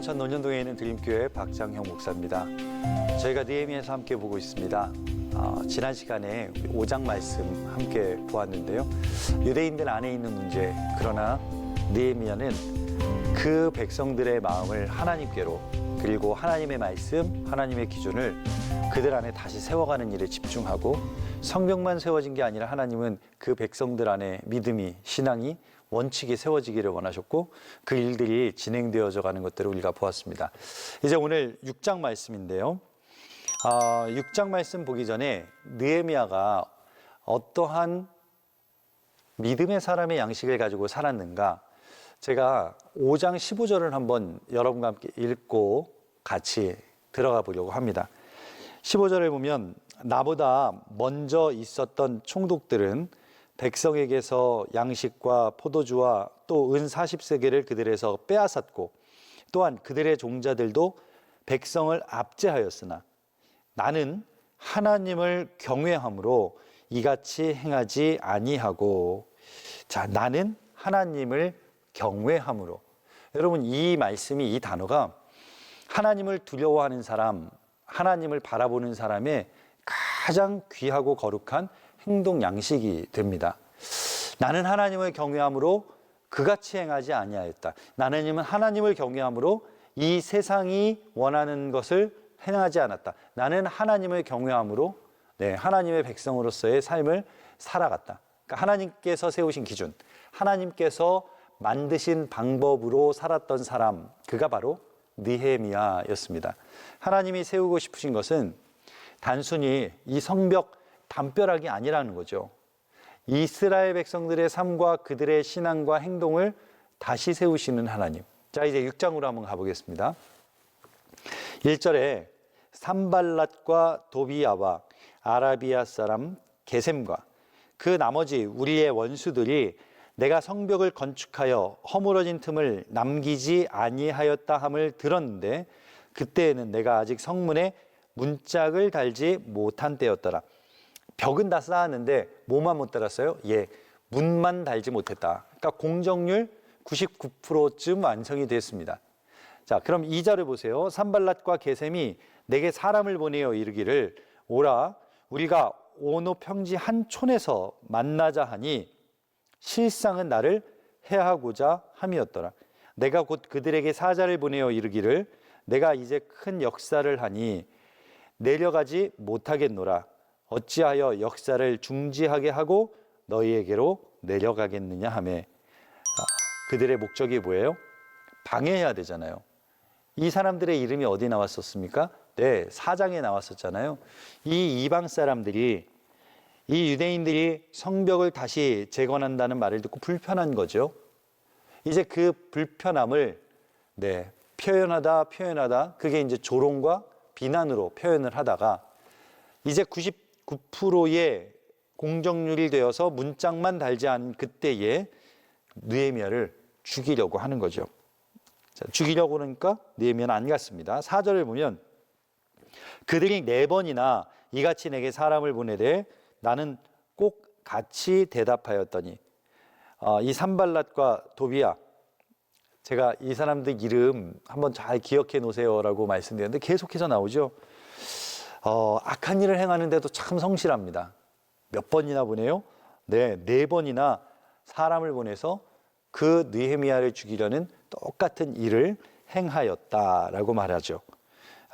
인천 논현동에 있는 드림교회 박장형 목사입니다. 저희가 느헤미야에서 함께 보고 있습니다. 지난 시간에 5장 말씀 함께 보았는데요. 유대인들 안에 있는 문제, 그러나 느헤미야는 그 백성들의 마음을 하나님께로, 그리고 하나님의 말씀, 하나님의 기준을 그들 안에 다시 세워가는 일에 집중하고, 성경만 세워진 게 아니라 하나님은 그 백성들 안에 믿음이, 신앙이, 원칙이 세워지기를 원하셨고, 그 일들이 진행되어져 가는 것들을 우리가 보았습니다. 이제 오늘 6장 말씀인데요. 6장 말씀 보기 전에 느헤미야가 어떠한 믿음의 사람의 양식을 가지고 살았는가, 제가 5장 15절을 한번 여러분과 함께 읽고 같이 들어가 보려고 합니다. 15절을 보면, 나보다 먼저 있었던 총독들은 백성에게서 양식과 포도주와 또 은 40세겔을 그들에서 빼앗았고, 또한 그들의 종자들도 백성을 압제하였으나 나는 하나님을 경외함으로 이같이 행하지 아니하고. 자, 나는 하나님을 경외함으로. 여러분, 이 말씀이, 이 단어가 하나님을 두려워하는 사람, 하나님을 바라보는 사람의 가장 귀하고 거룩한 행동 양식이 됩니다. 나는 하나님을 경외함으로 그같이 행하지 아니하였다. 나는 하나님을 경외함으로 이 세상이 원하는 것을 행하지 않았다. 나는 하나님을 경외함으로 하나님의 백성으로서의 삶을 살아갔다. 그러니까 하나님께서 세우신 기준, 하나님께서 만드신 방법으로 살았던 사람, 그가 바로 느헤미야였습니다. 하나님이 세우고 싶으신 것은 단순히 이 성벽 담벼락이 아니라는 거죠. 이스라엘 백성들의 삶과 그들의 신앙과 행동을 다시 세우시는 하나님. 자, 이제 6장으로 한번 가보겠습니다. 1절에 산발랏과 도비야와 아라비아 사람 게셈과 그 나머지 우리의 원수들이 내가 성벽을 건축하여 허물어진 틈을 남기지 아니하였다 함을 들었는데, 그때에는 내가 아직 성문에 문짝을 달지 못한 때였더라. 벽은 다 쌓았는데 뭐만 못 달았어요? 문만 달지 못했다. 그러니까 공정률 99%쯤 완성이 됐습니다. 자, 그럼 2절을 보세요. 산발랏과 게셈이 내게 사람을 보내어 이르기를, 오라, 우리가 오노 평지 한 촌에서 만나자 하니 실상은 나를 해하고자 함이었더라. 내가 곧 그들에게 사자를 보내어 이르기를, 내가 이제 큰 역사를 하니 내려가지 못하겠노라. 어찌하여 역사를 중지하게 하고 너희에게로 내려가겠느냐 하매. 그들의 목적이 뭐예요? 방해해야 되잖아요. 이 사람들의 이름이 어디 나왔었습니까? 4장에 나왔었잖아요. 이 이방 사람들이, 이 유대인들이 성벽을 다시 재건한다는 말을 듣고 불편한 거죠. 이제 그 불편함을 표현하다 그게 이제 조롱과 비난으로 표현을 하다가, 이제 99%의 공정률이 되어서 문짝만 달지 않은 그때에 느헤미야를 죽이려고 하는 거죠. 자, 죽이려고 그러니까 느헤미야는 안 갔습니다. 4절을 보면, 그들이 4번이나 이같이 내게 사람을 보내되 나는 꼭 같이 대답하였더니. 이 산발랏과 도비야, 제가 이 사람들 이름 한번 잘 기억해 놓으세요라고 말씀드렸는데 계속해서 나오죠. 악한 일을 행하는데도 참 성실합니다. 몇 번이나 보내요? 4번이나 사람을 보내서 그 느헤미야를 죽이려는 똑같은 일을 행하였다라고 말하죠.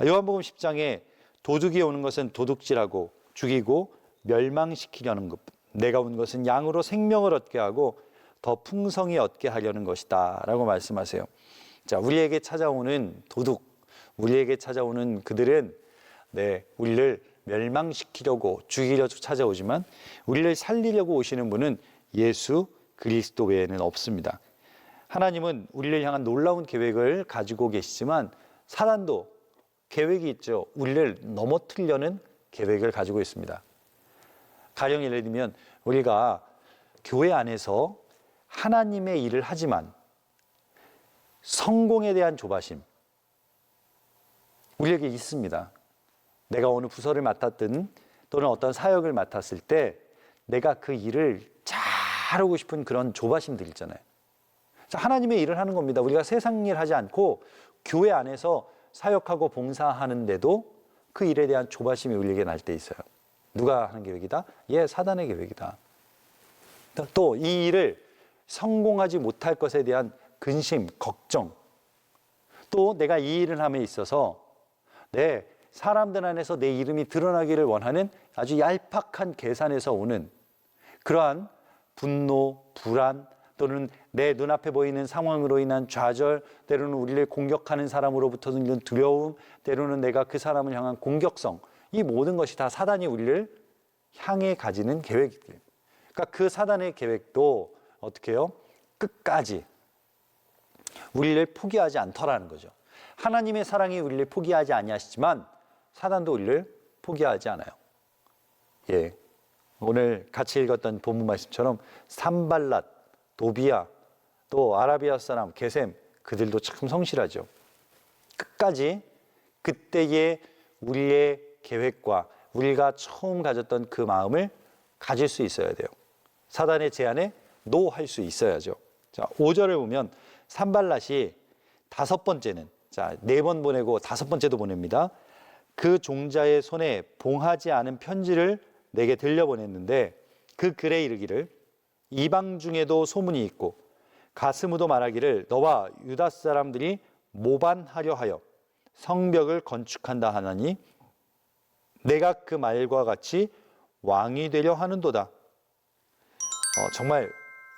요한복음 10장에 도둑이 오는 것은 도둑질하고 죽이고 멸망시키려는 것, 내가 온 것은 양으로 생명을 얻게 하고 더 풍성히 얻게 하려는 것이다 라고 말씀하세요. 자, 우리에게 찾아오는 도둑, 우리에게 찾아오는 그들은 우리를 멸망시키려고, 죽이려고 찾아오지만 우리를 살리려고 오시는 분은 예수 그리스도 외에는 없습니다. 하나님은 우리를 향한 놀라운 계획을 가지고 계시지만 사단도 계획이 있죠. 우리를 넘어뜨리려는 계획을 가지고 있습니다. 가령 예를 들면 우리가 교회 안에서 하나님의 일을 하지만 성공에 대한 조바심, 우리에게 있습니다. 내가 어느 부서를 맡았든 또는 어떤 사역을 맡았을 때 내가 그 일을 잘하고 싶은 그런 조바심들 있잖아요. 하나님의 일을 하는 겁니다. 우리가 세상 일 하지 않고 교회 안에서 사역하고 봉사하는데도 그 일에 대한 조바심이 울리게 날 때 있어요. 누가 하는 계획이다? 사단의 계획이다. 또 이 일을 성공하지 못할 것에 대한 근심, 걱정, 또 내가 이 일을 함에 있어서 사람들 안에서 내 이름이 드러나기를 원하는 아주 얄팍한 계산에서 오는 그러한 분노, 불안, 또는 내 눈앞에 보이는 상황으로 인한 좌절, 때로는 우리를 공격하는 사람으로부터 생기는 두려움, 때로는 내가 그 사람을 향한 공격성, 이 모든 것이 다 사단이 우리를 향해 가지는 계획이에요. 그러니까 그 사단의 계획도 어떻게 해요? 끝까지 우리를 포기하지 않더라는 거죠. 하나님의 사랑이 우리를 포기하지 아니하시지만 사단도 우리를 포기하지 않아요. 오늘 같이 읽었던 본문 말씀처럼 산발랏, 도비야, 또 아라비아 사람 게셈, 그들도 참 성실하죠. 끝까지 그때의 우리의 계획과 우리가 처음 가졌던 그 마음을 가질 수 있어야 돼요. 사단의 제안에 노할 수 있어야죠. 자, 5절을 보면 산발랏이 다섯 번째는, 자, 4번 보내고 다섯 번째도 보냅니다. 그 종자의 손에 봉하지 않은 편지를 내게 들려보냈는데 그 글에 이르기를 이방 중에도 소문이 있고 가스무도 말하기를 너와 유다 사람들이 모반하려 하여 성벽을 건축한다 하나니 내가 그 말과 같이 왕이 되려 하는도다. 정말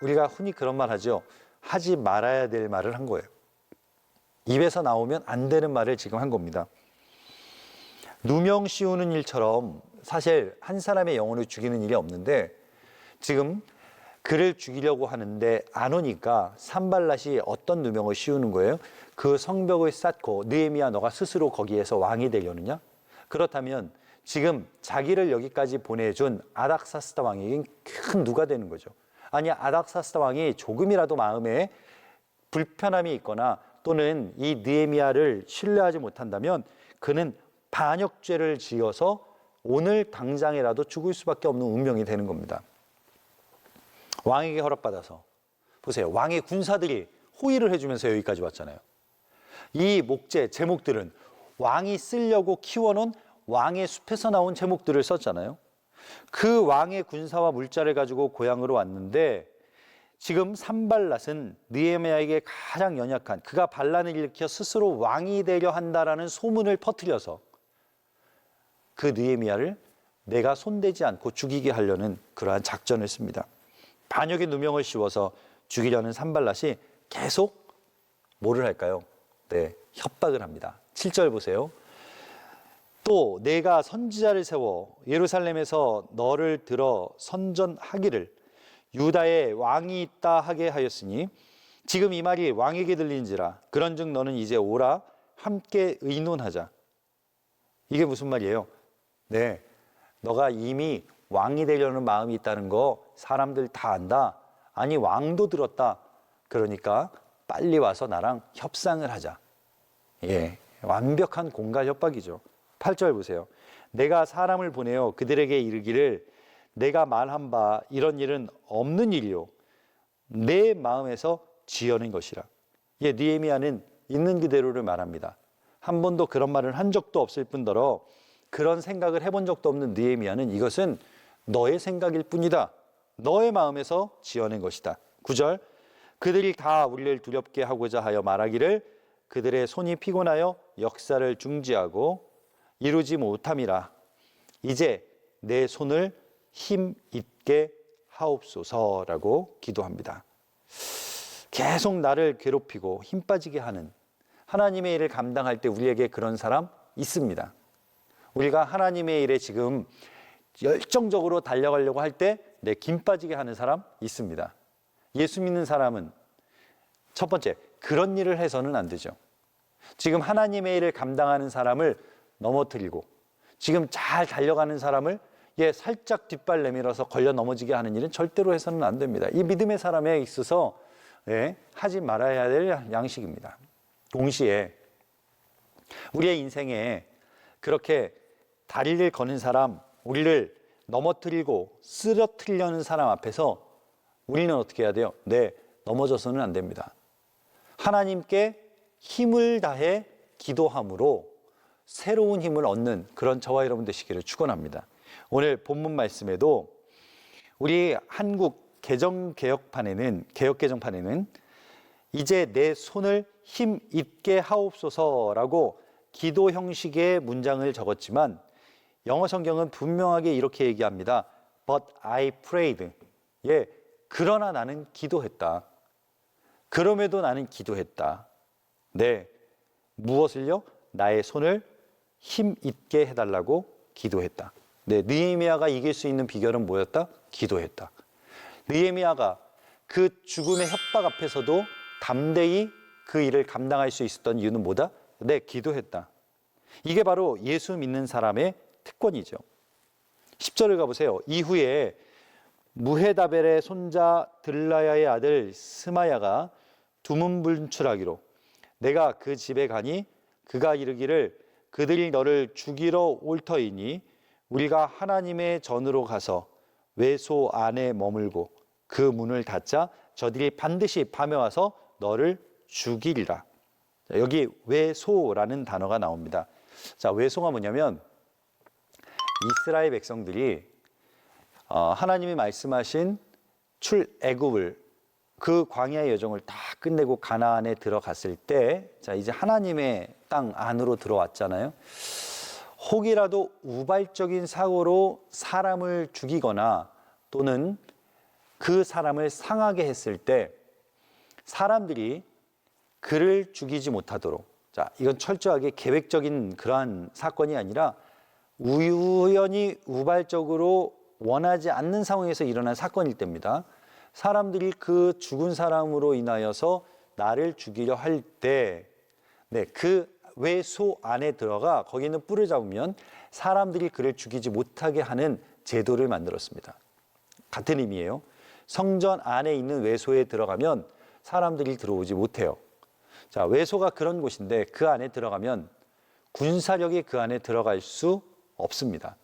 우리가 흔히 그런 말 하죠. 하지 말아야 될 말을 한 거예요. 입에서 나오면 안 되는 말을 지금 한 겁니다. 누명 씌우는 일처럼 사실 한 사람의 영혼을 죽이는 일이 없는데 지금 그를 죽이려고 하는데 안 오니까 산발랏이 어떤 누명을 씌우는 거예요? 그 성벽을 쌓고 느헤미야 너가 스스로 거기에서 왕이 되려느냐? 그렇다면 지금 자기를 여기까지 보내준 아닥사스다 왕이 큰 누가 되는 거죠. 아니 아닥사스다 왕이 조금이라도 마음에 불편함이 있거나 또는 이 느헤미야를 신뢰하지 못한다면 그는 반역죄를 지어서 오늘 당장이라도 죽을 수밖에 없는 운명이 되는 겁니다. 왕에게 허락받아서 보세요. 왕의 군사들이 호의를 해주면서 여기까지 왔잖아요. 이 목재, 제목들은 왕이 쓰려고 키워놓은 왕의 숲에서 나온 제목들을 썼잖아요. 그 왕의 군사와 물자를 가지고 고향으로 왔는데 지금 산발랏은 느헤미야에게 가장 연약한 그가 반란을 일으켜 스스로 왕이 되려 한다라는 소문을 퍼뜨려서 그 느헤미야를 내가 손대지 않고 죽이게 하려는 그러한 작전을 씁니다. 반역의 누명을 씌워서 죽이려는 산발랏이 계속 뭐를 할까요? 협박을 합니다. 7절 보세요. 또 내가 선지자를 세워 예루살렘에서 너를 들어 선전하기를 유다에 왕이 있다 하게 하였으니 지금 이 말이 왕에게 들린지라 그런즉 너는 이제 오라 함께 의논하자. 이게 무슨 말이에요? 너가 이미 왕이 되려는 마음이 있다는 거 사람들 다 안다. 아니 왕도 들었다. 그러니까 빨리 와서 나랑 협상을 하자. 완벽한 공갈 협박이죠. 8절 보세요. 내가 사람을 보내어 그들에게 이르기를 내가 말한 바 이런 일은 없는 일이요 내 마음에서 지어낸 것이라. 느헤미야는 있는 그대로를 말합니다. 한 번도 그런 말을 한 적도 없을 뿐더러 그런 생각을 해본 적도 없는 느헤미야는 이것은 너의 생각일 뿐이다. 너의 마음에서 지어낸 것이다. 9절 그들이 다 우리를 두렵게 하고자 하여 말하기를 그들의 손이 피곤하여 역사를 중지하고 이루지 못함이라. 이제 내 손을 힘 있게 하옵소서라고 기도합니다. 계속 나를 괴롭히고 힘 빠지게 하는 하나님의 일을 감당할 때 우리에게 그런 사람 있습니다. 우리가 하나님의 일에 지금 열정적으로 달려가려고 할 때 내 김 빠지게 하는 사람 있습니다. 예수 믿는 사람은 첫 번째, 그런 일을 해서는 안 되죠. 지금 하나님의 일을 감당하는 사람을 넘어뜨리고 지금 잘 달려가는 사람을 살짝 뒷발 내밀어서 걸려 넘어지게 하는 일은 절대로 해서는 안 됩니다. 이 믿음의 사람에 있어서 하지 말아야 될 양식입니다. 동시에 우리의 인생에 그렇게 다리를 거는 사람, 우리를 넘어뜨리고 쓰러뜨리려는 사람 앞에서 우리는 어떻게 해야 돼요? 넘어져서는 안 됩니다. 하나님께 힘을 다해 기도함으로 새로운 힘을 얻는 그런 저와 여러분 되시기를 축원합니다. 오늘 본문 말씀에도 우리 한국 개혁개정판에는 이제 내 손을 힘 있게 하옵소서라고 기도 형식의 문장을 적었지만 영어 성경은 분명하게 이렇게 얘기합니다. But I prayed. 예, 그러나 나는 기도했다. 그럼에도 나는 기도했다. 네, 무엇을요? 나의 손을 힘 있게 해달라고 기도했다. 네, 느헤미야가 이길 수 있는 비결은 뭐였다? 기도했다. 느헤미야가 그 죽음의 협박 앞에서도 담대히 그 일을 감당할 수 있었던 이유는 뭐다? 네, 기도했다. 이게 바로 예수 믿는 사람의 특권이죠. 10절을 가보세요. 이후에 무헤다벨의 손자 들라야의 아들 스마야가 두문불출하기로 내가 그 집에 가니 그가 이르기를 그들이 너를 죽이러 올 터이니 우리가 하나님의 전으로 가서 외소 안에 머물고 그 문을 닫자 저들이 반드시 밤에 와서 너를 죽이리라. 여기 외소라는 단어가 나옵니다. 자, 외소가 뭐냐면 이스라엘 백성들이 하나님이 말씀하신 출애굽을 그 광야의 여정을 다 끝내고 가나안에 들어갔을 때, 자 이제 하나님의 땅 안으로 들어왔잖아요. 혹이라도 우발적인 사고로 사람을 죽이거나 또는 그 사람을 상하게 했을 때 사람들이 그를 죽이지 못하도록, 자 이건 철저하게 계획적인 그러한 사건이 아니라 우연히 우발적으로 원하지 않는 상황에서 일어난 사건일 때입니다. 사람들이 그 죽은 사람으로 인하여서 나를 죽이려 할 때, 네, 그 외소 안에 들어가 거기 있는 뿔을 잡으면 사람들이 그를 죽이지 못하게 하는 제도를 만들었습니다. 같은 의미예요. 성전 안에 있는 외소에 들어가면 사람들이 들어오지 못해요. 자, 외소가 그런 곳인데 그 안에 들어가면 군사력이 그 안에 들어갈 수 없습니다.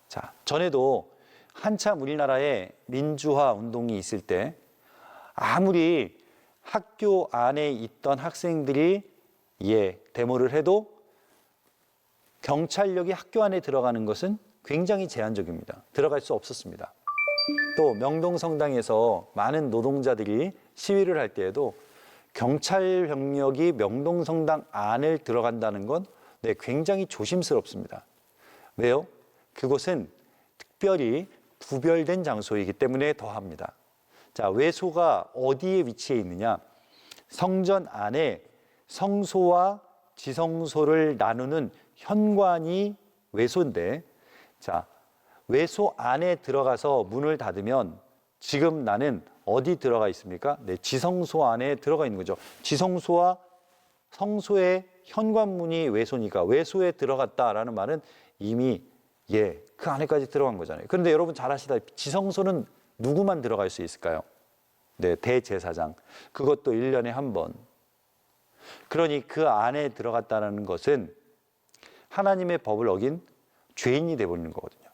자, 전에도 한참 우리나라에 민주화 운동이 있을 때 아무리 학교 안에 있던 학생들이 데모를 해도 경찰력이 학교 안에 들어가는 것은 굉장히 제한적입니다. 들어갈 수 없었습니다. 또 명동성당에서 많은 노동자들이 시위를 할 때에도 경찰 병력이 명동성당 안을 들어간다는 건 굉장히 조심스럽습니다. 왜요? 그곳은 특별히 구별된 장소이기 때문에 더합니다. 자, 외소가 어디에 위치해 있느냐? 성전 안에 성소와 지성소를 나누는 현관이 외소인데, 자, 외소 안에 들어가서 문을 닫으면 지금 나는 어디 들어가 있습니까? 네, 지성소 안에 들어가 있는 거죠. 지성소와 성소의 현관문이 외소니까 외소에 들어갔다라는 말은 이미 그 안에까지 들어간 거잖아요. 그런데 여러분 잘 아시다시피 지성소는 누구만 들어갈 수 있을까요? 네, 대제사장. 그것도 1년에 한 번. 그러니 그 안에 들어갔다는 것은 하나님의 법을 어긴 죄인이 되어버리는 거거든요.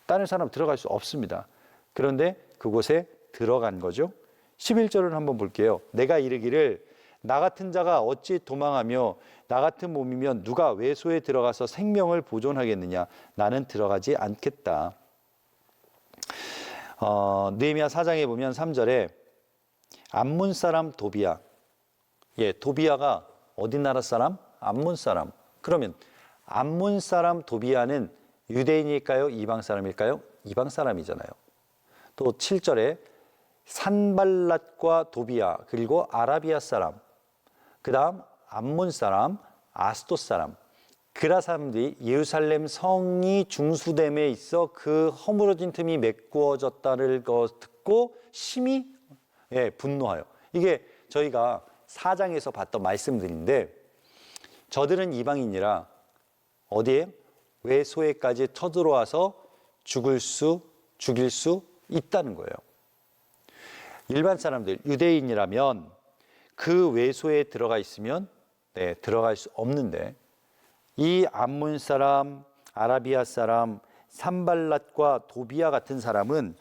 다른 사람 들어갈 수 없습니다. 그런데 그곳에 들어간 거죠. 11절을 한번 볼게요. 내가 이르기를 나 같은 자가 어찌 도망하며 나 같은 몸이면 누가 외소에 들어가서 생명을 보존하겠느냐. 나는 들어가지 않겠다. 느헤미야 4장에 보면 3절에 암몬 사람 도비야. 도비야가 어디 나라 사람? 암몬 사람. 그러면 암몬 사람 도비야는 유대인일까요? 이방 사람일까요? 이방 사람이잖아요. 또 7절에 산발랏과 도비야, 그리고 아라비아 사람, 그 다음 암몬 사람, 아스돗 사람, 그라 사람들이 예루살렘 성이 중수됨에 있어 그 허물어진 틈이 메꾸어졌다는 것 듣고 심히 분노하여. 이게 저희가 4장에서 봤던 말씀들인데, 저들은 이방인이라 어디에? 외소에까지 쳐들어와서 죽일 수 있다는 거예요. 일반 사람들, 유대인이라면 그 외소에 들어가 있으면 들어갈 수 없는데, 이 암몬 사람, 아라비아 사람, 산발랏과 도비야 같은 사람은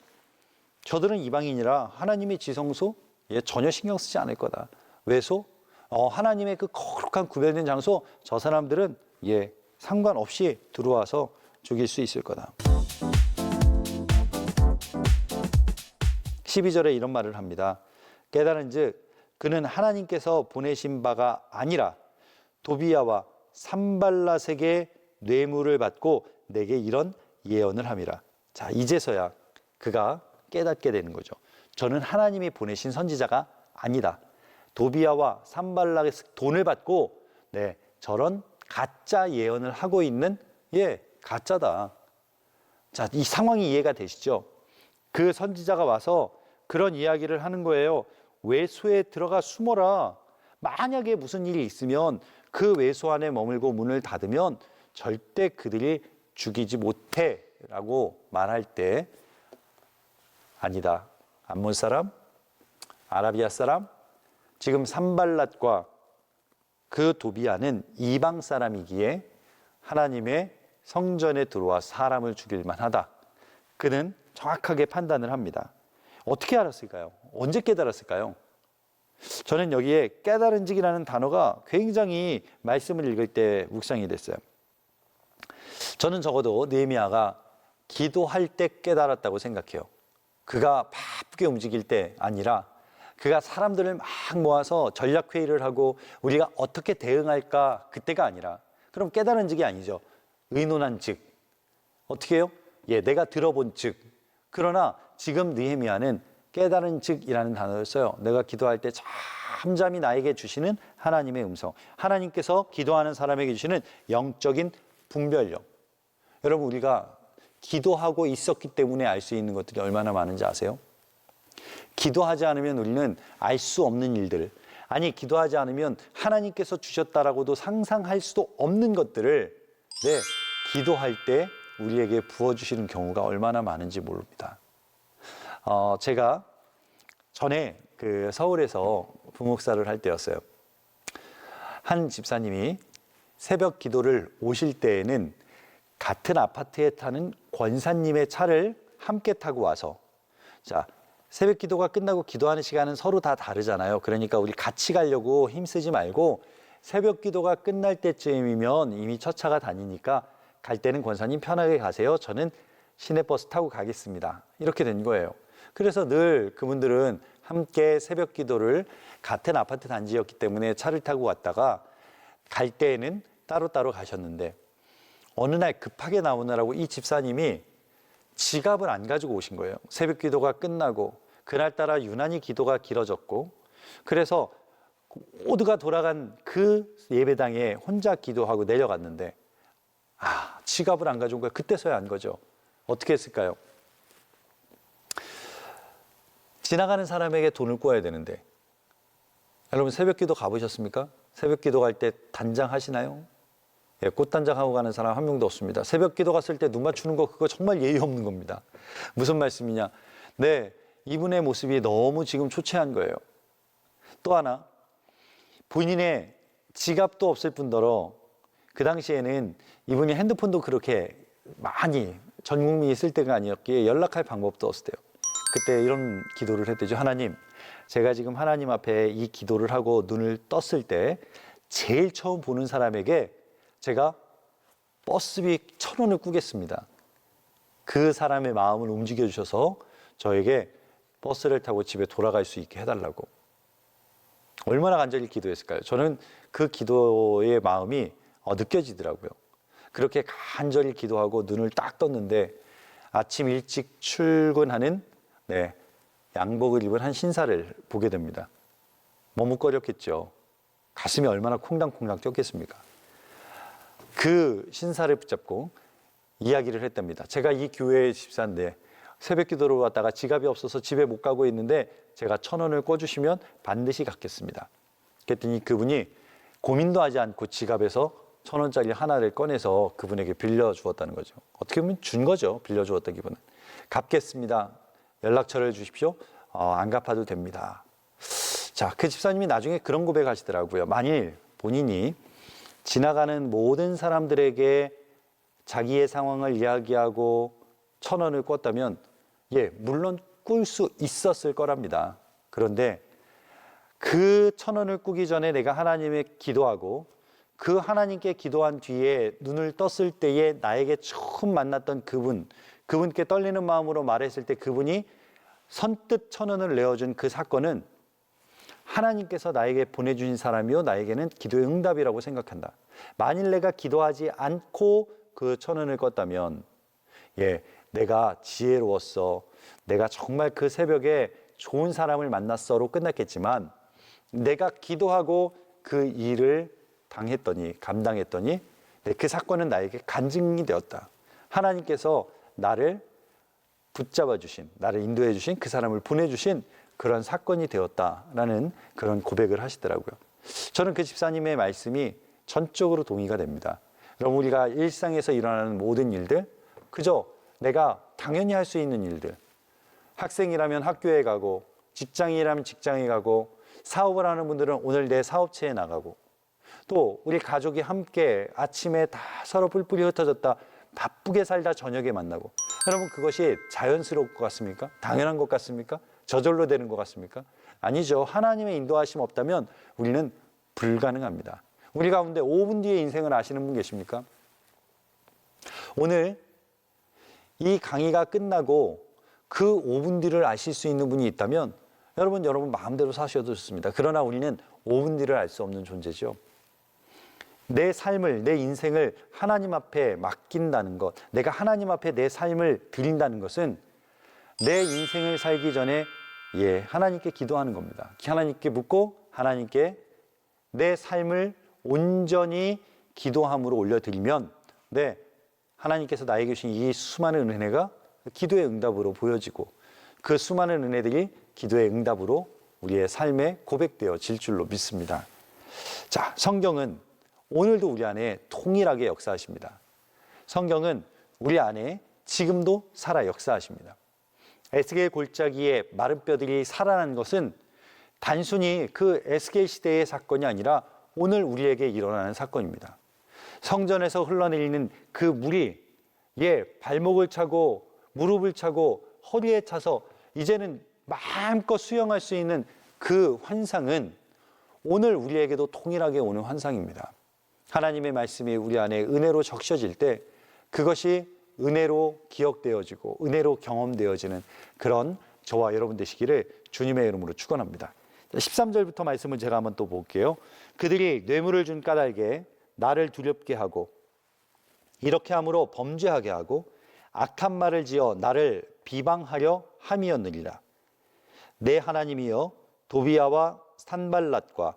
저들은 이방인이라 하나님의 지성소 전혀 신경 쓰지 않을 거다. 외소 하나님의 그 거룩한 구별된 장소, 저 사람들은 상관없이 들어와서 죽일 수 있을 거다. 12절에 이런 말을 합니다. 깨달은즉 그는 하나님께서 보내신 바가 아니라 도비야와 산발랏에게 뇌물을 받고 내게 이런 예언을 함이라. 자, 이제서야 그가 깨닫게 되는 거죠. 저는 하나님이 보내신 선지자가 아니다. 도비야와 산발랏에게 돈을 받고 저런 가짜 예언을 하고 있는 가짜다. 자, 이 상황이 이해가 되시죠? 그 선지자가 와서 그런 이야기를 하는 거예요. 외소에 들어가 숨어라. 만약에 무슨 일이 있으면 그 외소 안에 머물고 문을 닫으면 절대 그들이 죽이지 못해 라고 말할 때 아니다. 암몬 사람, 아라비아 사람, 지금 산발랏과 그 도비야는 이방 사람이기에 하나님의 성전에 들어와 사람을 죽일 만하다. 그는 정확하게 판단을 합니다. 어떻게 알았을까요? 언제 깨달았을까요? 저는 여기에 깨달은직이라는 단어가 굉장히 말씀을 읽을 때 묵상이 됐어요. 저는 적어도 느헤미야가 기도할 때 깨달았다고 생각해요. 그가 바쁘게 움직일 때 아니라 그가 사람들을 막 모아서 전략회의를 하고 우리가 어떻게 대응할까 그때가 아니라, 그럼 깨달은직이 아니죠. 의논한 즉. 어떻게 해요? 내가 들어본 즉. 그러나 지금 느헤미야는 깨달은 즉이라는 단어를 써요. 내가 기도할 때 잠잠히 나에게 주시는 하나님의 음성, 하나님께서 기도하는 사람에게 주시는 영적인 분별력. 여러분, 우리가 기도하고 있었기 때문에 알 수 있는 것들이 얼마나 많은지 아세요? 기도하지 않으면 우리는 알 수 없는 일들, 아니 기도하지 않으면 하나님께서 주셨다라고도 상상할 수도 없는 것들을 기도할 때 우리에게 부어주시는 경우가 얼마나 많은지 모릅니다. 제가 전에 그 서울에서 부목사를 할 때였어요. 한 집사님이 새벽 기도를 오실 때에는 같은 아파트에 타는 권사님의 차를 함께 타고 와서, 자, 새벽 기도가 끝나고 기도하는 시간은 서로 다 다르잖아요. 그러니까 우리 같이 가려고 힘쓰지 말고 새벽 기도가 끝날 때쯤이면 이미 첫 차가 다니니까 갈 때는 권사님 편하게 가세요. 저는 시내버스 타고 가겠습니다. 이렇게 된 거예요. 그래서 늘 그분들은 함께 새벽 기도를 같은 아파트 단지였기 때문에 차를 타고 왔다가 갈 때에는 따로따로 가셨는데, 어느 날 급하게 나오느라고 이 집사님이 지갑을 안 가지고 오신 거예요. 새벽 기도가 끝나고 그날따라 유난히 기도가 길어졌고, 그래서 모두가 돌아간 그 예배당에 혼자 기도하고 내려갔는데 지갑을 안 가져온 거예요. 그때서야 안 거죠. 어떻게 했을까요? 지나가는 사람에게 돈을 꿔야 되는데, 여러분 새벽 기도 가보셨습니까? 새벽 기도 갈 때 단장 하시나요? 꽃단장 하고 가는 사람 한 명도 없습니다. 새벽 기도 갔을 때 눈 맞추는 거, 그거 정말 예의 없는 겁니다. 무슨 말씀이냐? 이분의 모습이 너무 지금 초췌한 거예요. 또 하나, 본인의 지갑도 없을 뿐더러 그 당시에는 이분이 핸드폰도 그렇게 많이 전 국민이 쓸 때가 아니었기에 연락할 방법도 없을 때요. 그때 이런 기도를 했대죠. 하나님, 제가 지금 하나님 앞에 이 기도를 하고 눈을 떴을 때 제일 처음 보는 사람에게 제가 버스비 1,000원을 꾸겠습니다. 그 사람의 마음을 움직여 주셔서 저에게 버스를 타고 집에 돌아갈 수 있게 해달라고. 얼마나 간절히 기도했을까요? 저는 그 기도의 마음이 느껴지더라고요. 그렇게 간절히 기도하고 눈을 딱 떴는데 아침 일찍 출근하는 양복을 입은 한 신사를 보게 됩니다. 머뭇거렸겠죠. 가슴이 얼마나 콩당콩당 뛰었겠습니까? 그 신사를 붙잡고 이야기를 했답니다. 제가 이 교회의 집사인데 새벽 기도로 왔다가 지갑이 없어서 집에 못 가고 있는데 제가 1,000원을 꿔주시면 반드시 갖겠습니다. 그랬더니 그분이 고민도 하지 않고 지갑에서 1,000원짜리 하나를 꺼내서 그분에게 빌려주었다는 거죠. 어떻게 보면 준 거죠. 빌려주었다기보다는. 갚겠습니다. 연락처를 주십시오. 안 갚아도 됩니다. 자, 그 집사님이 나중에 그런 고백하시더라고요. 만일 본인이 지나가는 모든 사람들에게 자기의 상황을 이야기하고 1,000원을 꿨다면 물론 꿀 수 있었을 거랍니다. 그런데 그 천원을 꾸기 전에 내가 하나님에 기도하고 그 하나님께 기도한 뒤에 눈을 떴을 때에 나에게 처음 만났던 그분께 떨리는 마음으로 말했을 때 그분이 선뜻 천원을 내어준 그 사건은 하나님께서 나에게 보내주신 사람이요 나에게는 기도의 응답이라고 생각한다. 만일 내가 기도하지 않고 그 천원을 껐다면 내가 지혜로웠어, 내가 정말 그 새벽에 좋은 사람을 만났어로 끝났겠지만 내가 기도하고 그 일을 감당했더니 그 사건은 나에게 간증이 되었다. 하나님께서 나를 붙잡아 주신, 나를 인도해 주신, 그 사람을 보내주신 그런 사건이 되었다라는 그런 고백을 하시더라고요. 저는 그 집사님의 말씀이 전적으로 동의가 됩니다. 그럼 우리가 일상에서 일어나는 모든 일들, 그저 내가 당연히 할 수 있는 일들, 학생이라면 학교에 가고, 직장인이라면 직장에 가고, 사업을 하는 분들은 오늘 내 사업체에 나가고, 또 우리 가족이 함께 아침에 다 서로 뿔뿔이 흩어졌다 바쁘게 살다 저녁에 만나고, 여러분 그것이 자연스러울 것 같습니까? 당연한 것 같습니까? 저절로 되는 것 같습니까? 아니죠. 하나님의 인도하심 없다면 우리는 불가능합니다. 우리 가운데 5분 뒤의 인생을 아시는 분 계십니까? 오늘 이 강의가 끝나고 그 5분 뒤를 아실 수 있는 분이 있다면 여러분 마음대로 사셔도 좋습니다. 그러나 우리는 5분 뒤를 알 수 없는 존재죠. 내 삶을, 내 인생을 하나님 앞에 맡긴다는 것, 내가 하나님 앞에 내 삶을 드린다는 것은 내 인생을 살기 전에 하나님께 기도하는 겁니다. 하나님께 묻고 하나님께 내 삶을 온전히 기도함으로 올려드리면 하나님께서 나에게 주신 이 수많은 은혜가 기도의 응답으로 보여지고 그 수많은 은혜들이 기도의 응답으로 우리의 삶에 고백되어질 줄로 믿습니다. 자, 성경은 오늘도 우리 안에 통일하게 역사하십니다. 성경은 우리 안에 지금도 살아 역사하십니다. 에스겔 골짜기에 마른 뼈들이 살아난 것은 단순히 그 에스겔 시대의 사건이 아니라 오늘 우리에게 일어나는 사건입니다. 성전에서 흘러내리는 그 물이 발목을 차고 무릎을 차고 허리에 차서 이제는 마음껏 수영할 수 있는 그 환상은 오늘 우리에게도 통일하게 오는 환상입니다. 하나님의 말씀이 우리 안에 은혜로 적셔질 때 그것이 은혜로 기억되어지고 은혜로 경험되어지는 그런 저와 여러분 되시기를 주님의 이름으로 축원합니다. 13절부터 말씀을 제가 한번 또 볼게요. 그들이 뇌물을 준 까닭에 나를 두렵게 하고 이렇게 함으로 범죄하게 하고 악한 말을 지어 나를 비방하려 함이었느니라. 내 하나님이여 도비야와 산발랏과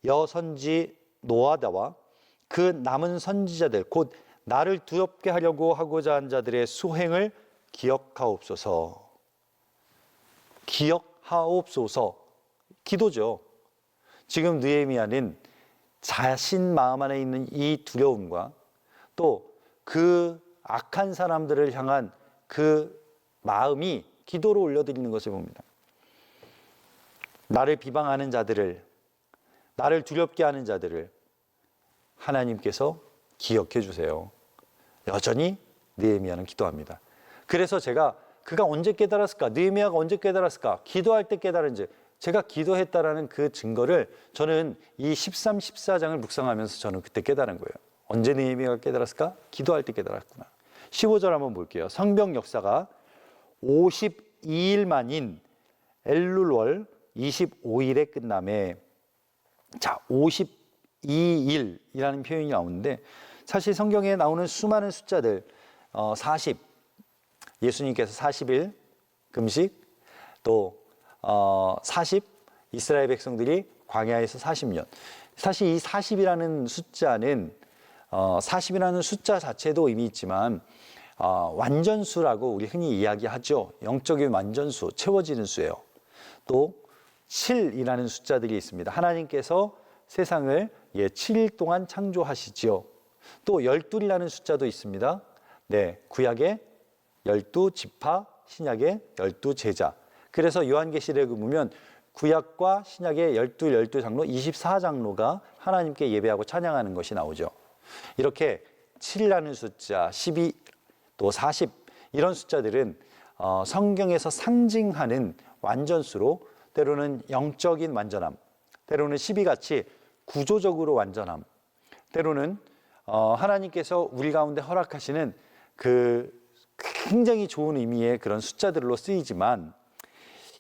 여선지 노아다와 그 남은 선지자들 곧 나를 두렵게 하려고 하고자 한 자들의 수행을 기억하옵소서. 기억하옵소서. 기도죠. 지금 느헤미야는 자신 마음 안에 있는 이 두려움과 또 그 악한 사람들을 향한 그 마음이 기도로 올려드리는 것을 봅니다. 나를 비방하는 자들을, 나를 두렵게 하는 자들을 하나님께서 기억해 주세요. 여전히 느헤미야는 기도합니다. 그래서 그가 언제 깨달았을까? 느헤미야가 언제 깨달았을까? 기도할 때 깨달은지, 제가 기도했다라는 그 증거를 저는 이 13, 14장을 묵상하면서 저는 그때 깨달은 거예요. 언제 느헤미야가 깨달았을까? 기도할 때 깨달았구나. 15절 한번 볼게요. 성경 역사가 52일 만인 엘룰월 25일에 끝남에, 자, 52일이라는 표현이 나오는데 사실 성경에 나오는 수많은 숫자들, 40, 예수님께서 40일 금식, 또 40, 이스라엘 백성들이 광야에서 40년. 사실 이 40이라는 숫자는 40이라는 숫자 자체도 의미 있지만 완전수라고 우리 흔히 이야기하죠. 영적인 완전수, 채워지는 수예요. 또 7이라는 숫자들이 있습니다. 하나님께서 세상을 7일 동안 창조하시지요. 또 12이라는 숫자도 있습니다. 구약의 12지파, 신약의 12제자. 그래서 요한계시록에 보면 구약과 신약의 12장로, 24장로가 하나님께 예배하고 찬양하는 것이 나오죠. 이렇게 7이라는 숫자, 12, 또 40 이런 숫자들은 성경에서 상징하는 완전수로 때로는 영적인 완전함, 때로는 12같이 구조적으로 완전함, 때로는 하나님께서 우리 가운데 허락하시는 그 굉장히 좋은 의미의 그런 숫자들로 쓰이지만,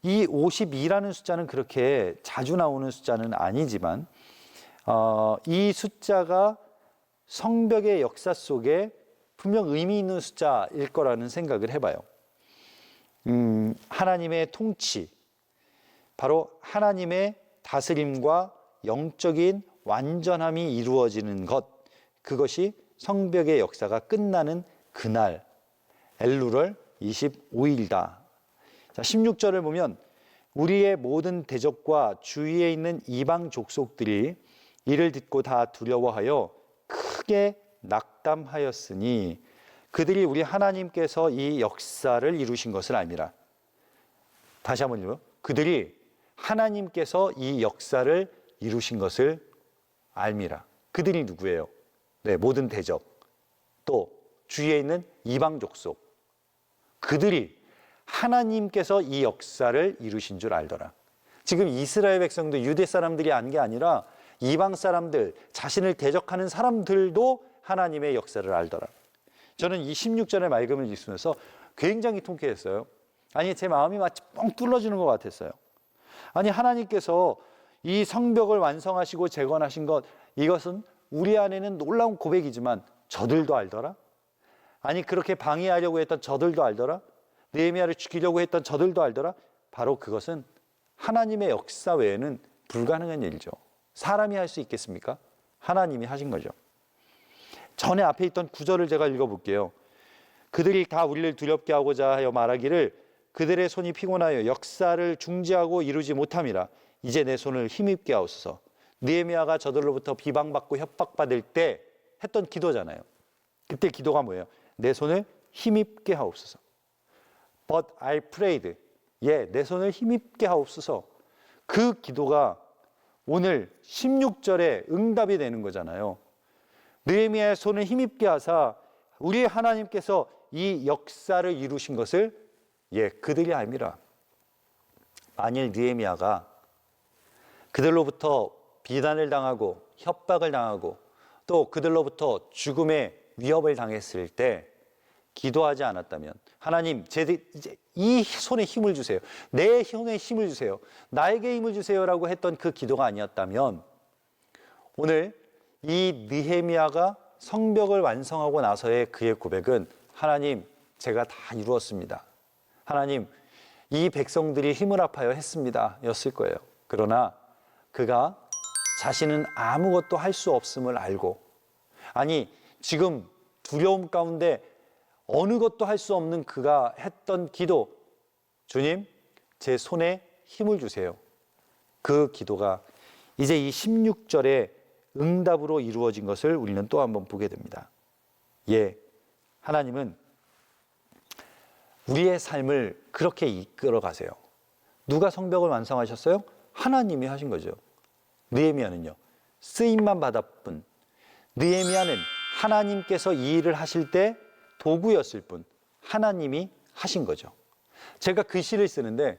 이 52라는 숫자는 그렇게 자주 나오는 숫자는 아니지만 이 숫자가 성벽의 역사 속에 분명 의미 있는 숫자일 거라는 생각을 해봐요. 하나님의 통치, 바로 하나님의 다스림과 영적인 완전함이 이루어지는 것, 그것이 성벽의 역사가 끝나는 그날 엘루럴 25일이다. 자, 16절을 보면 우리의 모든 대적과 주위에 있는 이방 족속들이 이를 듣고 다 두려워하여 크게 낙담하였으니 그들이 우리 하나님께서 이 역사를 이루신 것을 알미라. 다시 한번 읽어요. 그들이 하나님께서 이 역사를 이루신 것을 알미라. 그들이 누구예요? 네, 모든 대적, 또 주위에 있는 이방 족속, 그들이 하나님께서 이 역사를 이루신 줄 알더라. 지금 이스라엘 백성도 유대 사람들이 한 게 아니라 이방 사람들, 자신을 대적하는 사람들도 하나님의 역사를 알더라. 저는 이 16절의 말씀을 읽으면서 굉장히 통쾌했어요. 아니, 제 마음이 마치 뻥 뚫어지는 것 같았어요. 아니, 하나님께서 이 성벽을 완성하시고 재건하신 것, 이것은 우리 안에는 놀라운 고백이지만 저들도 알더라. 아니, 그렇게 방해하려고 했던 저들도 알더라. 느헤미야를 죽이려고 했던 저들도 알더라. 바로 그것은 하나님의 역사 외에는 불가능한 일이죠. 사람이 할 수 있겠습니까? 하나님이 하신 거죠. 전에 앞에 있던 구절을 제가 읽어볼게요. 그들이 다 우리를 두렵게 하고자 하여 말하기를 그들의 손이 피곤하여 역사를 중지하고 이루지 못함이라. 이제 내 손을 힘입게 하옵소서. 느헤미야가 저들로부터 비방받고 협박받을 때 했던 기도잖아요. 그때 기도가 뭐예요? 내 손을 힘입게 하옵소서. But I prayed. 내 손을 힘입게 하옵소서. 그 기도가 오늘 16절에 응답이 되는 거잖아요. 느헤미야의 손을 힘입게 하사 우리 하나님께서 이 역사를 이루신 것을 그들이 알미라. 만일 느헤미야가 그들로부터 비난을 당하고 협박을 당하고 또 그들로부터 죽음의 위협을 당했을 때 기도하지 않았다면, 하나님, 이제 이 손에 힘을 주세요. 내 손에 힘을 주세요. 나에게 힘을 주세요라고 했던 그 기도가 아니었다면 오늘 이 느헤미야가 성벽을 완성하고 나서의 그의 고백은 하나님, 제가 다 이루었습니다. 하나님, 이 백성들이 힘을 합하여 했습니다. 였을 거예요. 그러나 그가 자신은 아무것도 할 수 없음을 알고, 아니, 지금 두려움 가운데 어느 것도 할 수 없는 그가 했던 기도, 주님, 제 손에 힘을 주세요. 그 기도가 이제 이 16절의 응답으로 이루어진 것을 우리는 또 한번 보게 됩니다. 하나님은 우리의 삶을 그렇게 이끌어 가세요. 누가 성벽을 완성하셨어요? 하나님이 하신 거죠. 느헤미야는요, 쓰임만 받았뿐. 느헤미야는 하나님께서 이 일을 하실 때 도구였을 뿐, 하나님이 하신 거죠. 제가 글씨를 쓰는데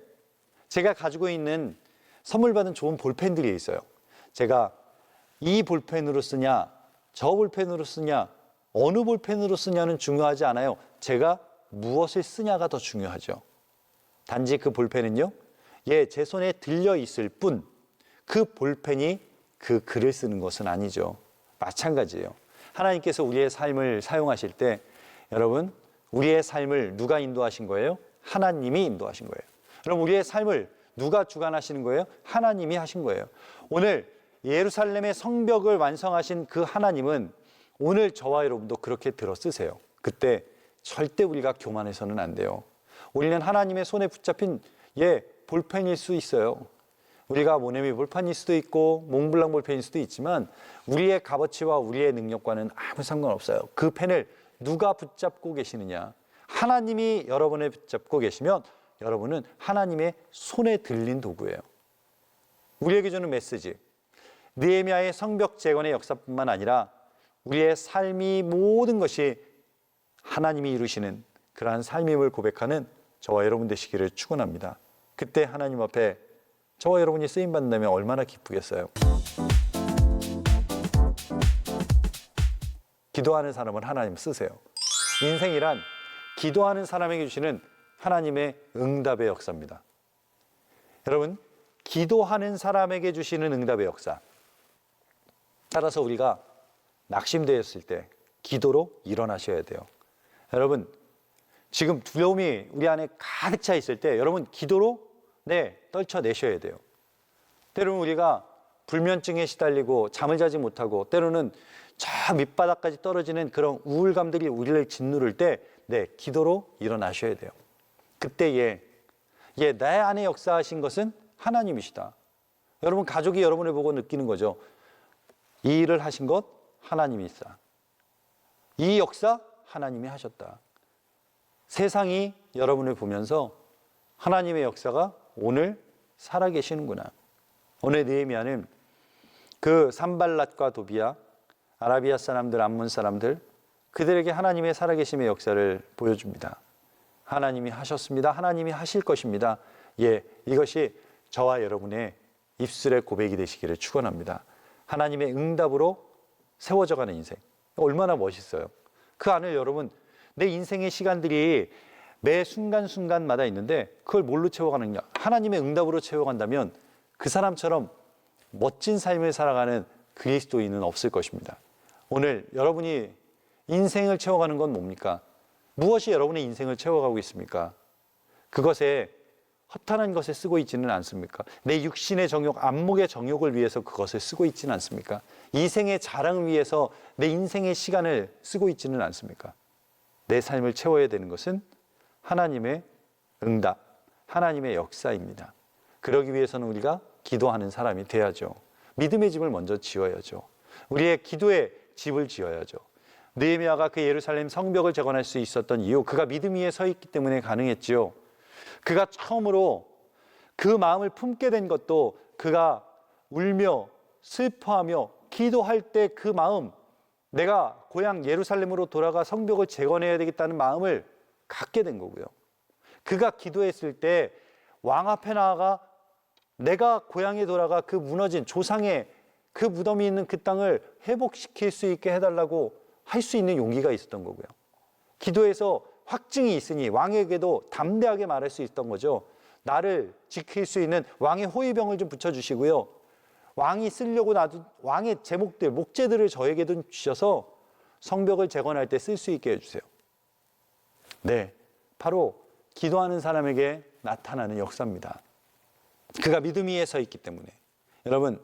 제가 가지고 있는 선물 받은 좋은 볼펜들이 있어요. 제가 이 볼펜으로 쓰냐, 저 볼펜으로 쓰냐, 어느 볼펜으로 쓰냐는 중요하지 않아요. 제가 무엇을 쓰냐가 더 중요하죠. 단지 그 볼펜은요, 제 손에 들려 있을 뿐, 그 볼펜이 그 글을 쓰는 것은 아니죠. 마찬가지예요. 하나님께서 우리의 삶을 사용하실 때, 여러분, 우리의 삶을 누가 인도하신 거예요? 하나님이 인도하신 거예요. 그럼 우리의 삶을 누가 주관하시는 거예요? 하나님이 하신 거예요. 오늘 예루살렘의 성벽을 완성하신 그 하나님은 오늘 저와 여러분도 그렇게 들어 쓰세요. 그때 절대 우리가 교만해서는 안 돼요. 우리는 하나님의 손에 붙잡힌 볼펜일 수 있어요. 우리가 모네미 볼펜일 수도 있고 몽블랑 볼펜일 수도 있지만 우리의 값어치와 우리의 능력과는 아무 상관없어요. 그 펜을 누가 붙잡고 계시느냐? 하나님이 여러분을 붙잡고 계시면 여러분은 하나님의 손에 들린 도구예요. 우리에게 주는 메시지, 느헤미야의 성벽 재건의 역사뿐만 아니라 우리의 삶이 모든 것이 하나님이 이루시는 그러한 삶임을 고백하는 저와 여러분 되시기를 축원합니다. 그때 하나님 앞에 저와 여러분이 쓰임 받는다면 얼마나 기쁘겠어요. 기도하는 사람은 하나님 쓰세요. 인생이란 기도하는 사람에게 주시는 하나님의 응답의 역사입니다. 여러분, 기도하는 사람에게 주시는 응답의 역사. 따라서 우리가 낙심되었을 때 기도로 일어나셔야 돼요. 여러분, 지금 두려움이 우리 안에 가득 차 있을 때 여러분 기도로 떨쳐내셔야 돼요. 때로는 우리가 불면증에 시달리고 잠을 자지 못하고 때로는 저 밑바닥까지 떨어지는 그런 우울감들이 우리를 짓누를 때 기도로 일어나셔야 돼요. 그때에 내 안에 역사하신 것은 하나님이시다. 여러분 가족이 여러분을 보고 느끼는 거죠. 이 일을 하신 것 하나님이시다. 이 역사 하나님이 하셨다. 세상이 여러분을 보면서 하나님의 역사가 오늘 살아계시는구나. 오늘 느헤미야는 그 산발랏과 도비야, 아라비아 사람들, 암몬 사람들, 그들에게 하나님의 살아계심의 역사를 보여줍니다. 하나님이 하셨습니다. 하나님이 하실 것입니다. 이것이 저와 여러분의 입술의 고백이 되시기를 축원합니다. 하나님의 응답으로 세워져가는 인생, 얼마나 멋있어요. 그 안을 여러분, 내 인생의 시간들이 매 순간순간마다 있는데 그걸 뭘로 채워가느냐? 하나님의 응답으로 채워간다면 그 사람처럼 멋진 삶을 살아가는 그리스도인은 없을 것입니다. 오늘 여러분이 인생을 채워가는 건 뭡니까? 무엇이 여러분의 인생을 채워가고 있습니까? 그것에 허탄한 것에 쓰고 있지는 않습니까? 내 육신의 정욕, 안목의 정욕을 위해서 그것을 쓰고 있지는 않습니까? 이생의 자랑을 위해서 내 인생의 시간을 쓰고 있지는 않습니까? 내 삶을 채워야 되는 것은 하나님의 응답, 하나님의 역사입니다. 그러기 위해서는 우리가 기도하는 사람이 돼야죠. 믿음의 집을 먼저 지어야죠. 우리의 기도의 집을 지어야죠. 느헤미야가 그 예루살렘 성벽을 재건할 수 있었던 이유, 그가 믿음 위에 서 있기 때문에 가능했지요. 그가 처음으로 그 마음을 품게 된 것도 그가 울며 슬퍼하며 기도할 때 그 마음, 내가 고향 예루살렘으로 돌아가 성벽을 재건해야 되겠다는 마음을 갖게 된 거고요. 그가 기도했을 때 왕 앞에 나아가 내가 고향에 돌아가 그 무너진 조상의 그 무덤이 있는 그 땅을 회복시킬 수 있게 해달라고 할 수 있는 용기가 있었던 거고요. 기도에서 확증이 있으니 왕에게도 담대하게 말할 수 있었던 거죠. 나를 지킬 수 있는 왕의 호위병을 좀 붙여주시고요. 왕이 쓰려고 놔둔 왕의 제목들, 목재들을 저에게도 주셔서 성벽을 재건할 때 쓸 수 있게 해주세요. 바로 기도하는 사람에게 나타나는 역사입니다. 그가 믿음 위에 서 있기 때문에. 여러분,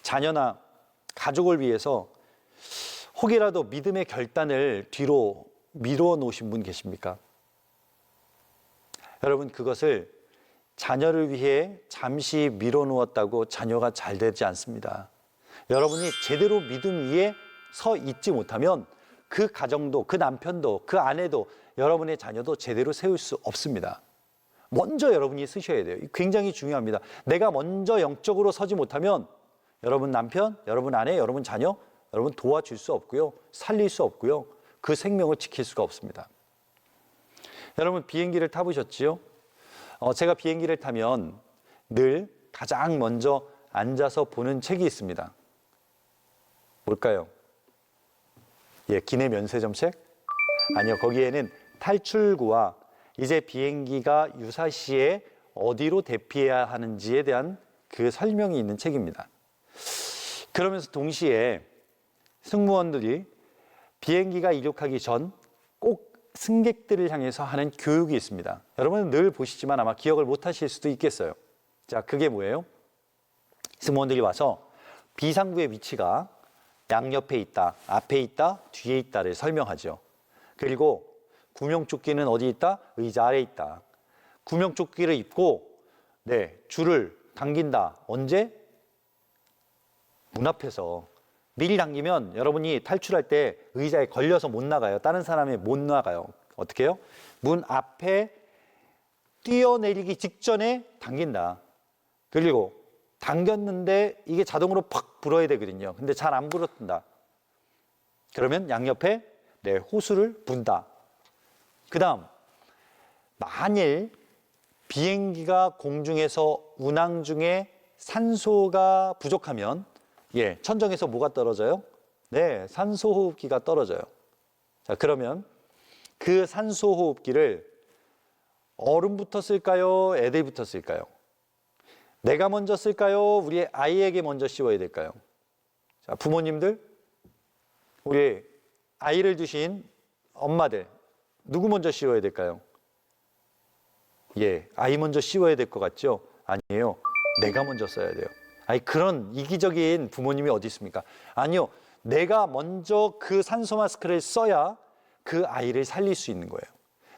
자녀나 가족을 위해서 혹이라도 믿음의 결단을 뒤로 미뤄 놓으신 분 계십니까? 여러분, 그것을 자녀를 위해 잠시 미뤄 놓았다고 자녀가 잘 되지 않습니다. 여러분이 제대로 믿음 위에 서 있지 못하면 그 가정도, 그 남편도, 그 아내도, 여러분의 자녀도 제대로 세울 수 없습니다. 먼저 여러분이 쓰셔야 돼요. 굉장히 중요합니다. 내가 먼저 영적으로 서지 못하면 여러분 남편, 여러분 아내, 여러분 자녀, 여러분 도와줄 수 없고요. 살릴 수 없고요. 그 생명을 지킬 수가 없습니다. 여러분 비행기를 타보셨지요? 제가 비행기를 타면 늘 가장 먼저 앉아서 보는 책이 있습니다. 뭘까요? 기내 면세점 책? 아니요, 거기에는 탈출구와 이제 비행기가 유사시에 어디로 대피해야 하는지에 대한 그 설명이 있는 책입니다. 그러면서 동시에 승무원들이 비행기가 이륙하기 전 꼭 승객들을 향해서 하는 교육이 있습니다. 여러분은 늘 보시지만 아마 기억을 못 하실 수도 있겠어요. 자, 그게 뭐예요? 승무원들이 와서 비상구의 위치가 양옆에 있다, 앞에 있다, 뒤에 있다를 설명하죠. 그리고 구명조끼는 어디 있다? 의자 아래 있다. 구명조끼를 입고 줄을 당긴다. 언제? 문 앞에서. 미리 당기면 여러분이 탈출할 때 의자에 걸려서 못 나가요. 다른 사람이 못 나가요. 어떻게 해요? 문 앞에 뛰어내리기 직전에 당긴다. 그리고 당겼는데 이게 자동으로 팍 불어야 되거든요. 근데 잘 안 불었다. 그러면 양옆에 호수를 분다. 그 다음, 만일 비행기가 공중에서 운항 중에 산소가 부족하면 천정에서 뭐가 떨어져요? 네, 산소호흡기가 떨어져요. 자, 그러면 그 산소호흡기를 어른부터 쓸까요? 애들부터 쓸까요? 내가 먼저 쓸까요? 우리 아이에게 먼저 씌워야 될까요? 자, 부모님들, 우리 아이를 두신 엄마들, 누구 먼저 씌워야 될까요? 아이 먼저 씌워야 될 것 같죠? 아니에요. 내가 먼저 써야 돼요. 아니, 그런 이기적인 부모님이 어디 있습니까? 아니요. 내가 먼저 그 산소 마스크를 써야 그 아이를 살릴 수 있는 거예요.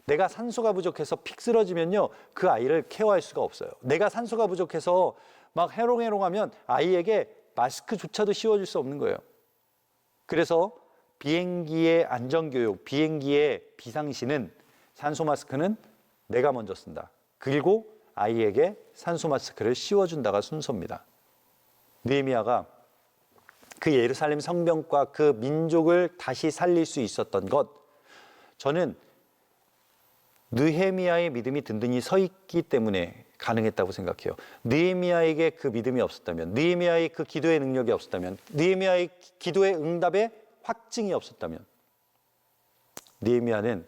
내가 산소가 부족해서 픽 쓰러지면요, 그 아이를 케어할 수가 없어요. 내가 산소가 부족해서 막 해롱해롱하면 아이에게 마스크조차도 씌워줄 수 없는 거예요. 그래서 비행기의 안전교육, 비행기의 비상시는 산소 마스크는 내가 먼저 쓴다. 그리고 아이에게 산소 마스크를 씌워준다가 순서입니다. 느헤미야가 그 예루살렘 성벽과 그 민족을 다시 살릴 수 있었던 것, 저는 느헤미야의 믿음이 든든히 서 있기 때문에 가능했다고 생각해요. 느헤미야에게 그 믿음이 없었다면, 느헤미야의 그 기도의 능력이 없었다면, 느헤미야의 기도의 응답에 확증이 없었다면, 느헤미야는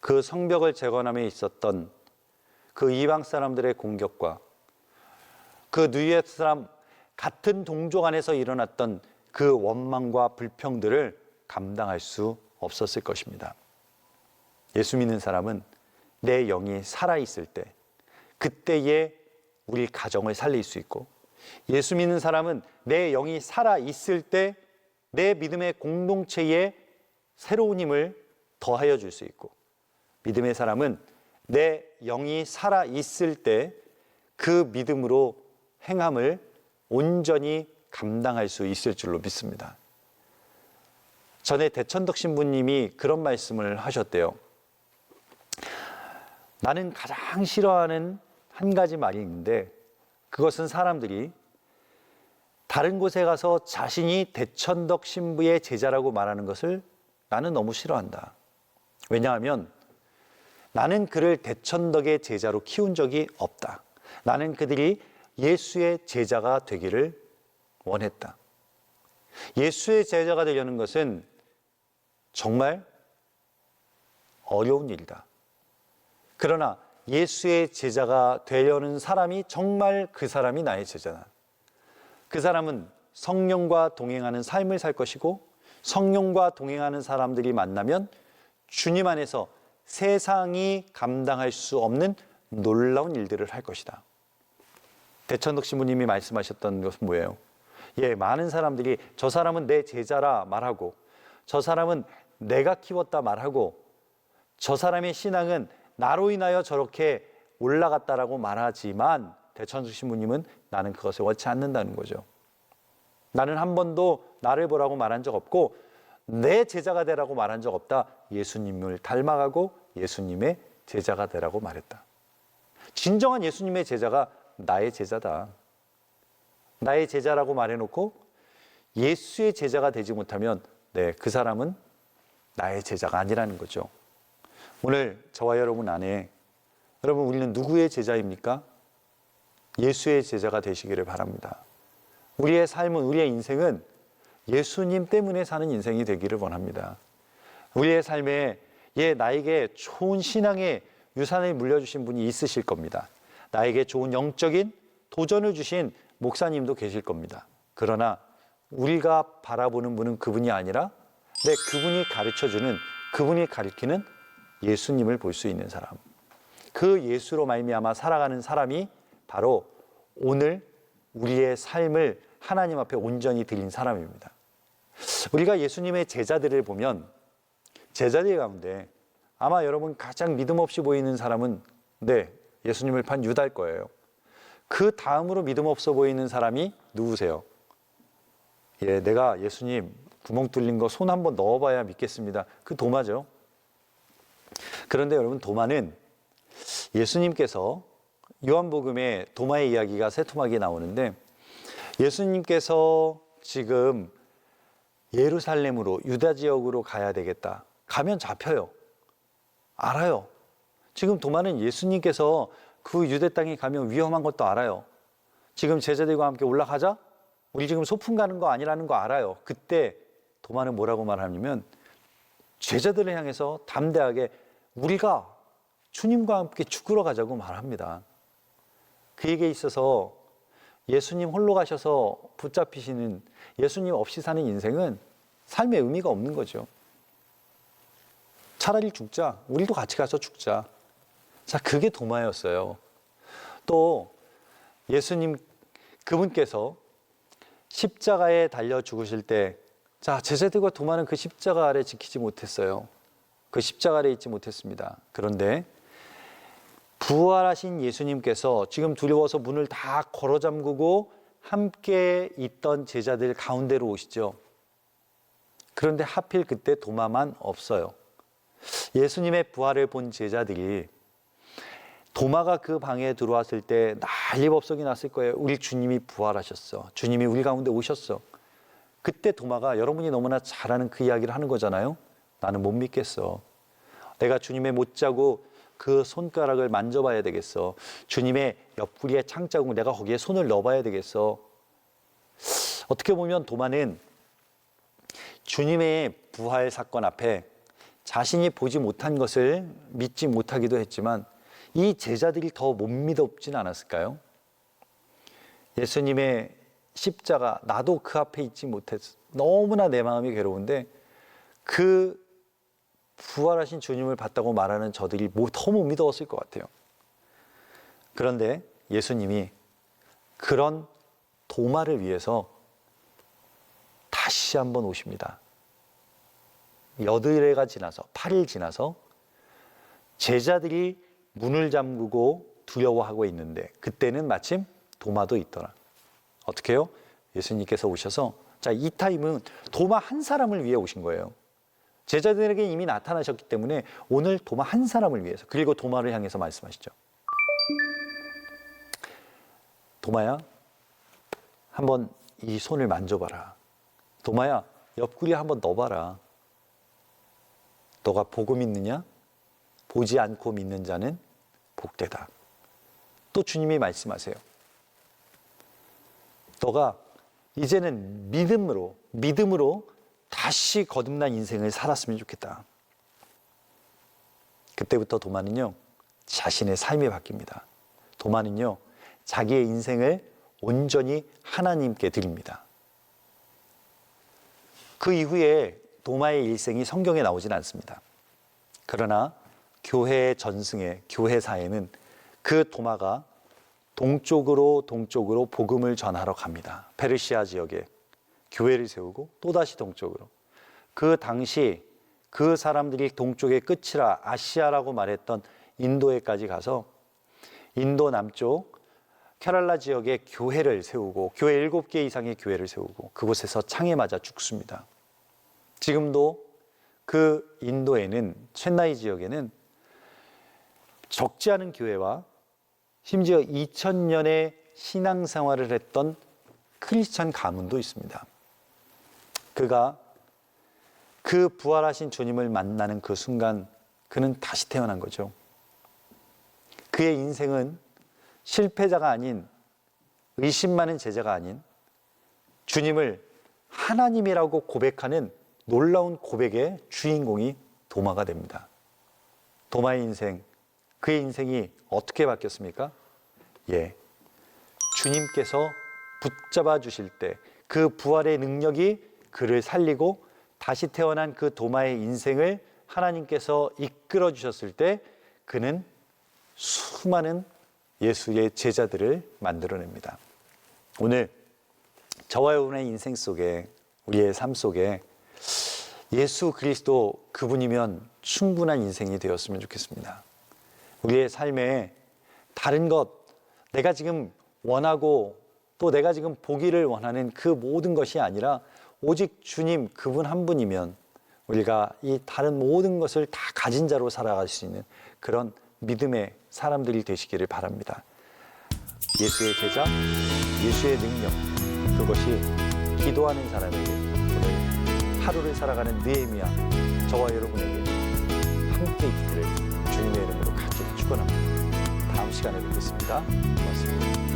그 성벽을 재건함에 있었던 그 이방 사람들의 공격과 그 느헤미야 사람 같은 동족 안에서 일어났던 그 원망과 불평들을 감당할 수 없었을 것입니다. 예수 믿는 사람은 내 영이 살아있을 때, 그때에 우리 가정을 살릴 수 있고, 예수 믿는 사람은 내 영이 살아있을 때 내 믿음의 공동체에 새로운 힘을 더하여 줄 수 있고, 믿음의 사람은 내 영이 살아있을 때 그 믿음으로 행함을 온전히 감당할 수 있을 줄로 믿습니다. 전에 대천덕 신부님이 그런 말씀을 하셨대요. 나는 가장 싫어하는 한 가지 말이 있는데, 그것은 사람들이 다른 곳에 가서 자신이 대천덕 신부의 제자라고 말하는 것을 나는 너무 싫어한다. 왜냐하면 나는 그를 대천덕의 제자로 키운 적이 없다. 나는 그들이 예수의 제자가 되기를 원했다. 예수의 제자가 되려는 것은 정말 어려운 일이다. 그러나 예수의 제자가 되려는 사람이 정말 그 사람이 나의 제자다. 그 사람은 성령과 동행하는 삶을 살 것이고, 성령과 동행하는 사람들이 만나면 주님 안에서 세상이 감당할 수 없는 놀라운 일들을 할 것이다. 대천덕 신부님이 말씀하셨던 것은 뭐예요? 많은 사람들이 저 사람은 내 제자라 말하고, 저 사람은 내가 키웠다 말하고, 저 사람의 신앙은 나로 인하여 저렇게 올라갔다라고 말하지만, 대천덕 신부님은 나는 그것을 원치 않는다는 거죠. 나는 한 번도 나를 보라고 말한 적 없고 내 제자가 되라고 말한 적 없다. 예수님을 닮아가고 예수님의 제자가 되라고 말했다. 진정한 예수님의 제자가 나의 제자다. 나의 제자라고 말해놓고 예수의 제자가 되지 못하면 그 사람은 나의 제자가 아니라는 거죠. 오늘 저와 여러분 안에, 여러분 우리는 누구의 제자입니까? 예수의 제자가 되시기를 바랍니다. 우리의 삶은, 우리의 인생은 예수님 때문에 사는 인생이 되기를 원합니다. 우리의 삶에 나에게 좋은 신앙의 유산을 물려주신 분이 있으실 겁니다. 나에게 좋은 영적인 도전을 주신 목사님도 계실 겁니다. 그러나 우리가 바라보는 분은 그분이 아니라 그분이 가르쳐주는, 그분이 가르치는 예수님을 볼 수 있는 사람, 그 예수로 말미암아 살아가는 사람이 바로 오늘 우리의 삶을 하나님 앞에 온전히 드린 사람입니다. 우리가 예수님의 제자들을 보면, 제자들 가운데 아마 여러분 가장 믿음 없이 보이는 사람은 예수님을 판 유다일 거예요. 그 다음으로 믿음 없어 보이는 사람이 누구세요? 내가 예수님 구멍 뚫린 거 손 한번 넣어봐야 믿겠습니다. 그 도마죠. 그런데 여러분, 도마는 예수님께서 요한복음에 도마의 이야기가 세 토막이 나오는데, 예수님께서 지금 예루살렘으로, 유다 지역으로 가야 되겠다. 가면 잡혀요. 알아요. 지금 도마는 예수님께서 그 유대 땅에 가면 위험한 것도 알아요. 지금 제자들과 함께 올라가자. 우리 지금 소풍 가는 거 아니라는 거 알아요. 그때 도마는 뭐라고 말하냐면 제자들을 향해서 담대하게 우리가 주님과 함께 죽으러 가자고 말합니다. 그에게 있어서 예수님 홀로 가셔서 붙잡히시는, 예수님 없이 사는 인생은 삶의 의미가 없는 거죠. 차라리 죽자. 우리도 같이 가서 죽자. 자, 그게 도마였어요. 또 예수님 그분께서 십자가에 달려 죽으실 때, 자, 제자들과 도마는 그 십자가 아래 지키지 못했어요. 그 십자가 아래 있지 못했습니다. 그런데 부활하신 예수님께서 지금 두려워서 문을 다 걸어 잠그고 함께 있던 제자들 가운데로 오시죠. 그런데 하필 그때 도마만 없어요. 예수님의 부활을 본 제자들이 도마가 그 방에 들어왔을 때 난리법석이 났을 거예요. 우리 주님이 부활하셨어. 주님이 우리 가운데 오셨어. 그때 도마가 여러분이 너무나 잘 아는 그 이야기를 하는 거잖아요. 나는 못 믿겠어. 내가 주님의 못자국 그 손가락을 만져봐야 되겠어. 주님의 옆구리에 창자국 내가 거기에 손을 넣어봐야 되겠어. 어떻게 보면 도마는 주님의 부활 사건 앞에 자신이 보지 못한 것을 믿지 못하기도 했지만 이 제자들이 더 못 믿었진 않았을까요? 예수님의 십자가, 나도 그 앞에 있지 못했어. 너무나 내 마음이 괴로운데 그 부활하신 주님을 봤다고 말하는 저들이 더 못 믿었을 것 같아요. 그런데 예수님이 그런 도마를 위해서 다시 한번 오십니다. 8일가 지나서, 8일 지나서 제자들이 문을 잠그고 두려워하고 있는데 그때는 마침 도마도 있더라. 어떻게 해요? 예수님께서 오셔서, 자, 이 타임은 도마 한 사람을 위해 오신 거예요. 제자들에게 이미 나타나셨기 때문에 오늘 도마 한 사람을 위해서, 그리고 도마를 향해서 말씀하시죠. 도마야, 한번 이 손을 만져봐라. 도마야, 옆구리에 한번 넣어봐라. 너가 보고 믿느냐? 보지 않고 믿는 자는 복되다. 또 주님이 말씀하세요. 너가 이제는 믿음으로 다시 거듭난 인생을 살았으면 좋겠다. 그때부터 도마는요, 자신의 삶이 바뀝니다. 도마는요, 자기의 인생을 온전히 하나님께 드립니다. 그 이후에 도마의 일생이 성경에 나오진 않습니다. 그러나 교회의 전승에, 교회사에는 그 도마가 동쪽으로 복음을 전하러 갑니다. 페르시아 지역에 교회를 세우고 또다시 동쪽으로. 그 당시 그 사람들이 동쪽의 끝이라 아시아라고 말했던 인도에까지 가서 인도 남쪽 케랄라 지역에 교회를 세우고, 교회 7개 이상의 교회를 세우고 그곳에서 창에 맞아 죽습니다. 지금도 그 인도에는, 첸나이 지역에는 적지 않은 교회와 심지어 2000년의 신앙생활을 했던 크리스찬 가문도 있습니다. 그가 그 부활하신 주님을 만나는 그 순간 그는 다시 태어난 거죠. 그의 인생은 실패자가 아닌, 의심 많은 제자가 아닌 주님을 하나님이라고 고백하는 놀라운 고백의 주인공이 도마가 됩니다. 도마의 인생, 그의 인생이 어떻게 바뀌었습니까? 주님께서 붙잡아 주실 때 그 부활의 능력이 그를 살리고 다시 태어난 그 도마의 인생을 하나님께서 이끌어 주셨을 때 그는 수많은 예수의 제자들을 만들어냅니다. 오늘 저와 여러분의 인생 속에, 우리의 삶 속에 예수 그리스도 그분이면 충분한 인생이 되었으면 좋겠습니다. 우리의 삶에 다른 것, 내가 지금 원하고 또 내가 지금 보기를 원하는 그 모든 것이 아니라 오직 주님 그분 한 분이면 우리가 이 다른 모든 것을 다 가진 자로 살아갈 수 있는 그런 믿음의 사람들이 되시기를 바랍니다. 예수의 제자, 예수의 능력, 그것이 기도하는 사람에게, 오늘 하루를 살아가는 느헤미야, 저와 여러분에게 함께 있기를 주님의 이름으로 간절히 축원합니다. 다음 시간에 뵙겠습니다. 고맙습니다.